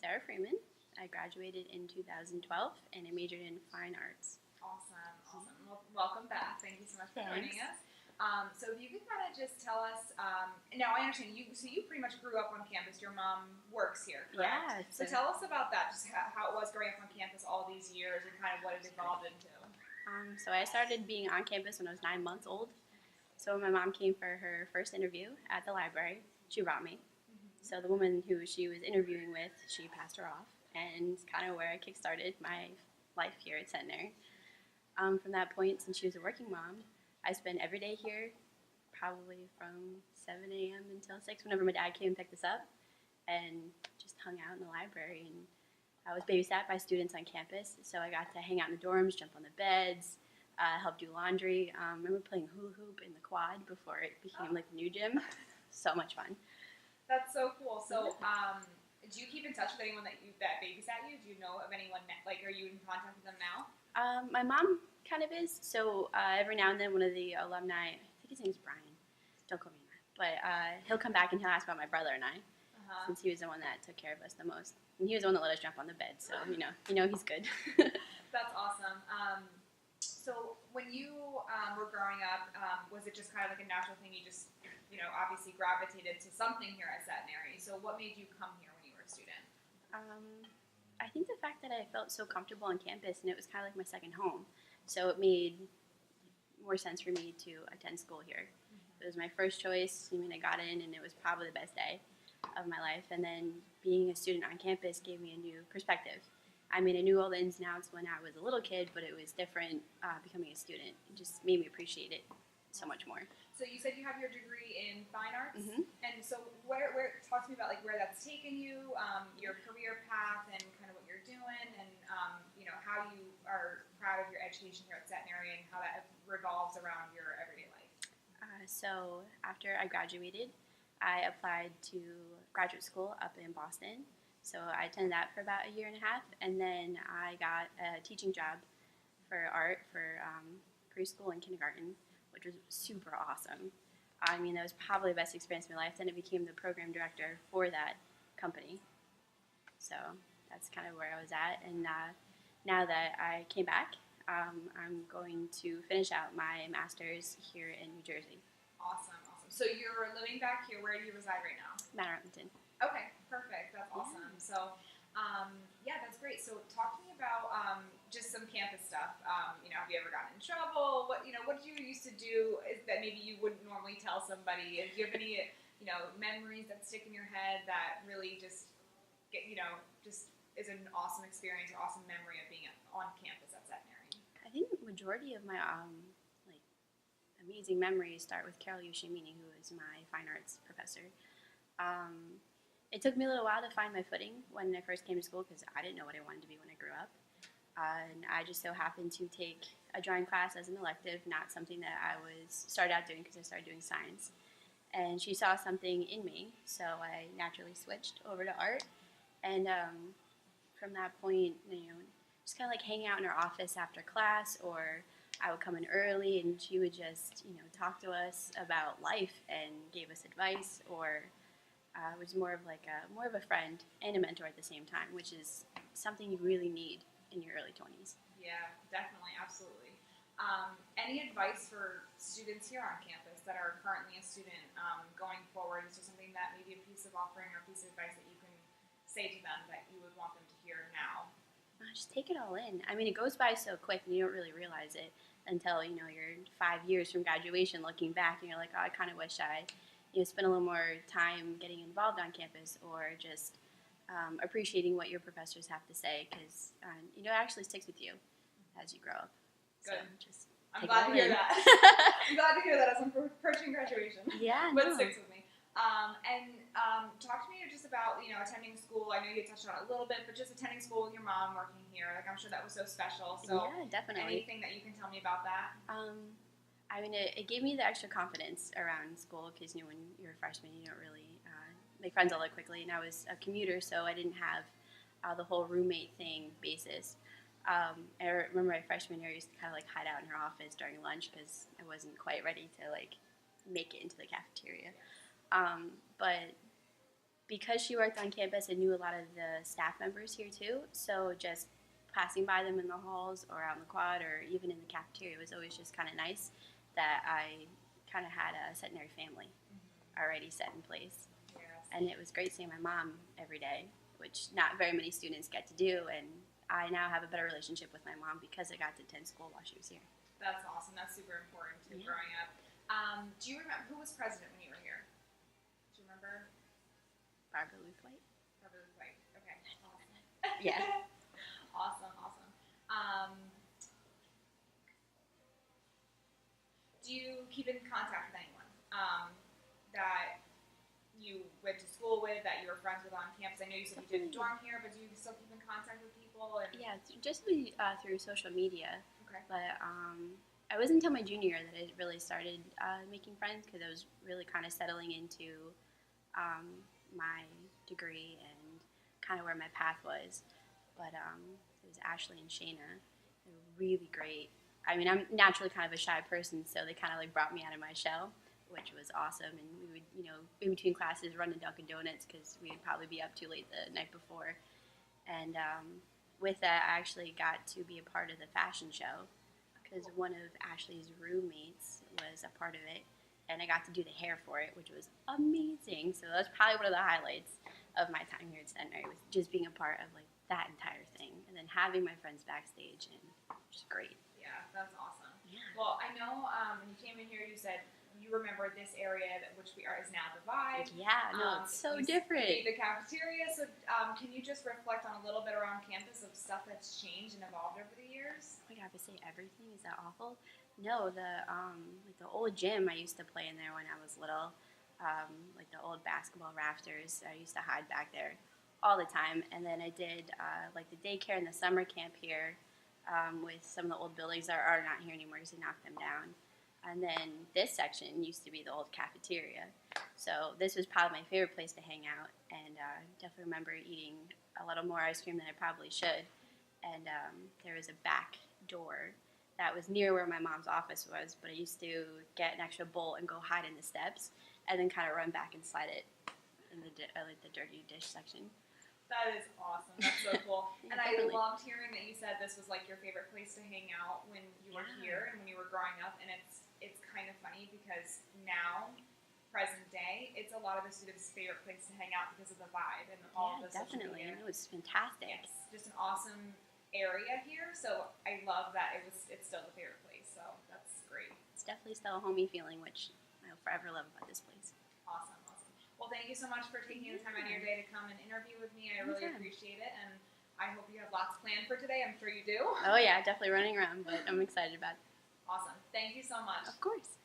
Freeman. I graduated in 2012 and I majored in fine arts. Awesome, awesome. Well, welcome back. Thank you so much for Thanks. joining us. So if you could kind of just tell us, now I understand you, so you pretty much grew up on campus. Your mom works here, correct? Yeah. So tell us about that, just how it was growing up on campus all these years and kind of what it evolved into. So I started being on campus when I was 9 months old. So when my mom came for her first interview at the library, she brought me. So the woman who she was interviewing with, she passed her off, and it's kind of where I kickstarted my life here at Centenary. From that point, since she was a working mom, I spent every day here, probably from 7 a.m. until 6, whenever my dad came and picked us up, and just hung out in the library. And I was babysat by students on campus, so I got to hang out in the dorms, jump on the beds, help do laundry. I remember playing hula hoop in the quad before it became like the new gym. So much fun. That's so cool. So, do you keep in touch with anyone that babysat you? Do you know of anyone, like, are you in contact with them now? My mom kind of is. So every now and then, one of the alumni, I think his name's Brian. Don't quote me on that. But he'll come back and he'll ask about my brother and I, since he was the one that took care of us the most. And he was the one that let us jump on the bed. So you know he's good. That's awesome. So when you were growing up, was it just kind of like a natural thing? You just, obviously gravitated to something here at Centenary. So what made you come here when you were a student? I think the fact that I felt so comfortable on campus, and it was kind of like my second home. So it made more sense for me to attend school here. It was my first choice. I got in, and it was probably the best day of my life. And then being a student on campus gave me a new perspective. I knew all the ins and outs when I was a little kid, but it was different becoming a student. It just made me appreciate it so much more. So you said you have your degree in fine arts, and so where talk to me about like where that's taken you, your career path, and kind of what you're doing, and how you are proud of your education here at Centenary and how that revolves around your everyday life. So after I graduated, I applied to graduate school up in Boston. So I attended that for about a year and a half, and then I got a teaching job for art for preschool and kindergarten, which was super awesome. That was probably the best experience of my life. Then I became the program director for that company. So that's kind of where I was at. And now that I came back, I'm going to finish out my master's here in New Jersey. Awesome, awesome. So you're living back here. Where do you reside right now? Mount Arlington. Okay, perfect. That's awesome. So, that's great. So talk to me about just some campus stuff. Have you ever gotten in trouble? What did you used to do that maybe you wouldn't normally tell somebody? Do you have any, memories that stick in your head that really just just is an awesome experience or awesome memory of being on campus at Centenary? I think the majority of my amazing memories start with Carol Yoshimini, who is my fine arts professor. It took me a little while to find my footing when I first came to school because I didn't know what I wanted to be when I grew up. And I just so happened to take a drawing class as an elective, not something that I started out doing because I started doing science. And she saw something in me, so I naturally switched over to art. And from that point, just kind of like hanging out in her office after class, or I would come in early and she would just, talk to us about life and gave us advice, or was more of a friend and a mentor at the same time, which is something you really need in your early 20s. Yeah, definitely, absolutely. Any advice for students here on campus that are currently a student going forward? Is there something that maybe a piece of offering or a piece of advice that you can say to them that you would want them to hear now? Just take it all in. It goes by so quick and you don't really realize it until, you're 5 years from graduation looking back and you're like, oh, I kind of wish I spent a little more time getting involved on campus, or just appreciating what your professors have to say, because it actually sticks with you as you grow up. Good. So I'm glad to hear that. I'm glad to hear that as I'm approaching graduation. Yeah, but it sticks with me. Talk to me just about attending school. I know you touched on it a little bit, but just attending school with your mom, working here. I'm sure that was so special. So yeah, definitely. Anything that you can tell me about that? It gave me the extra confidence around school because when you're a freshman, you don't really make friends all that quickly. And I was a commuter, so I didn't have the whole roommate thing basis. I remember my freshman year, I used to kind of hide out in her office during lunch because I wasn't quite ready to make it into the cafeteria. But because she worked on campus, I knew a lot of the staff members here too. So just passing by them in the halls or out in the quad or even in the cafeteria was always just kind of nice that I kind of had a Centenary family already set in place. Yes. And it was great seeing my mom every day, which not very many students get to do. And I now have a better relationship with my mom because I got to attend school while she was here. That's awesome. That's super important too, Yeah. growing up. Do you remember who was president when you were here? Do you remember? Barbara Luke White. Barbara Luke White. Okay. Awesome. Yeah. Awesome. Awesome. Do you keep in contact with anyone that you went to school with, that you were friends with on campus? I know you said you didn't dorm here, but do you still keep in contact with people? And Yeah, just through social media. okay. But it wasn't until my junior year that I really started making friends because I was really kind of settling into my degree and kind of where my path was. But it was Ashley and Shayna. They were really great. I mean, I'm naturally kind of a shy person, so they kind of like brought me out of my shell, which was awesome. And we would, in between classes, run to Dunkin' Donuts because we'd probably be up too late the night before. And with that, I actually got to be a part of the fashion show because one of Ashley's roommates was a part of it, and I got to do the hair for it, which was amazing. So that was probably one of the highlights of my time here at Centenary, was just being a part of like that entire thing, and then having my friends backstage, and just great. Yeah, that's awesome. Yeah. Well, I know when you came in here, you said you remember this area, which is now the Vibe. Yeah, no, it's so You different. see the cafeteria. So, can you just reflect on a little bit around campus of stuff that's changed and evolved over the years? Oh my god, if I say everything, is that awful? No, the like the old gym I used to play in there when I was little, like the old basketball rafters. I used to hide back there all the time. And then I did like the daycare and the summer camp here with some of the old buildings that are not here anymore because they knocked them down. And then this section used to be the old cafeteria. So this was probably my favorite place to hang out. And definitely remember eating a little more ice cream than I probably should. And there was a back door that was near where my mom's office was, but I used to get an extra bowl and go hide in the steps and then kind of run back and slide it in the like the dirty dish section. That is awesome. That's so cool. Yeah, And definitely. I loved hearing that you said this was like your favorite place to hang out when you were Yeah. here and when you were growing up. And it's kind of funny because now, present day, it's a lot of the students' favorite place to hang out because of the vibe and all of the social Definitely. media. It was fantastic. Yes, just an awesome area here. So I love that it's still the favorite place. So that's great. It's definitely still a homey feeling, which I'll forever love about this place. Awesome, awesome. Well, thank you so much for taking the time out of your day to come and interview with me. I really Anytime. appreciate it, and I hope you have lots planned for today. I'm sure you do. Oh yeah, definitely running around, but I'm excited about it. Awesome. Thank you so much. Of course.